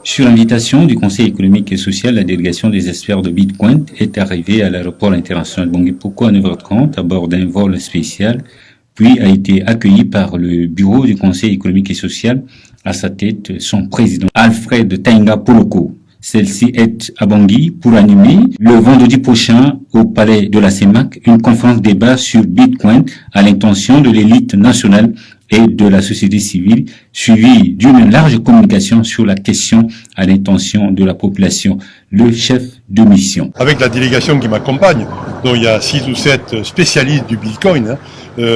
Sur l'invitation du Conseil économique et social, la délégation des experts de Bitcoin est arrivée à l'aéroport international Bangui Poko à 9h30 à bord d'un vol spécial, puis a été accueillie par le bureau du Conseil économique et social, à sa tête son président Alfred Tainga Poloko. Celle-ci est à Bangui pour animer le vendredi prochain au palais de la CEMAC une conférence débat sur Bitcoin à l'intention de l'élite nationale et de la société civile, suivie d'une large communication sur la question à l'intention de la population. Le chef de mission. Avec la délégation qui m'accompagne, dont il y a 6 ou 7 spécialistes du Bitcoin,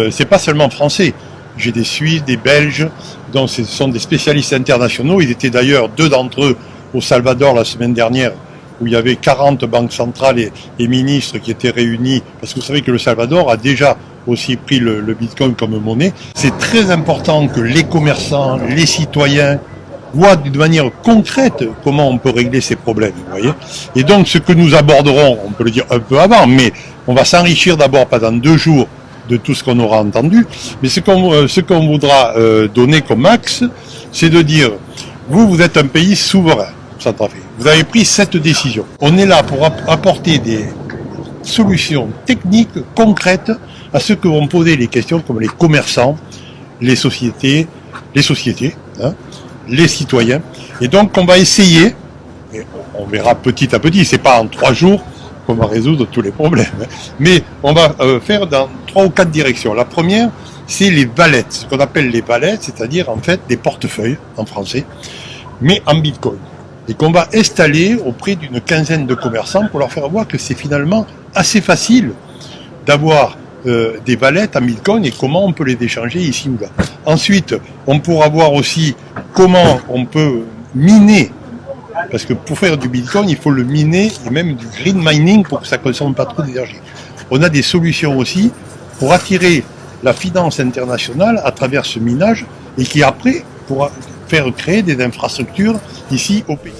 c'est pas seulement français. J'ai des Suisses, des Belges, dont ce sont des spécialistes internationaux. Ils étaient d'ailleurs 2 d'entre eux au Salvador la semaine dernière, où il y avait 40 banques centrales et ministres qui étaient réunis, parce que vous savez que le Salvador a déjà aussi pris le Bitcoin comme monnaie. C'est très important que les commerçants, les citoyens voient d'une manière concrète comment on peut régler ces problèmes, vous voyez. Et donc ce que nous aborderons, on peut le dire un peu avant, mais on va s'enrichir d'abord pendant 2 jours de tout ce qu'on aura entendu, mais ce qu'on voudra donner comme axe, c'est de dire, vous êtes un pays souverain, Centrafrique. Vous avez pris cette décision. On est là pour apporter des solutions techniques, concrètes, à ceux que vont poser les questions comme les commerçants, les sociétés, les citoyens. Et donc on va essayer, et on verra petit à petit, c'est pas en 3 jours qu'on va résoudre tous les problèmes, mais on va faire dans 3 ou 4 directions. La première, c'est les wallets, ce qu'on appelle les wallets, c'est-à-dire en fait des portefeuilles en français, mais en Bitcoin. Et qu'on va installer auprès d'une quinzaine de commerçants pour leur faire voir que c'est finalement assez facile d'avoir des wallets en Bitcoin et comment on peut les échanger ici ou là. Ensuite, on pourra voir aussi comment on peut miner, parce que pour faire du Bitcoin, il faut le miner et même du green mining pour que ça ne consomme pas trop d'énergie. On a des solutions aussi pour attirer la finance internationale à travers ce minage et qui après pourra faire créer des infrastructures ici au pays.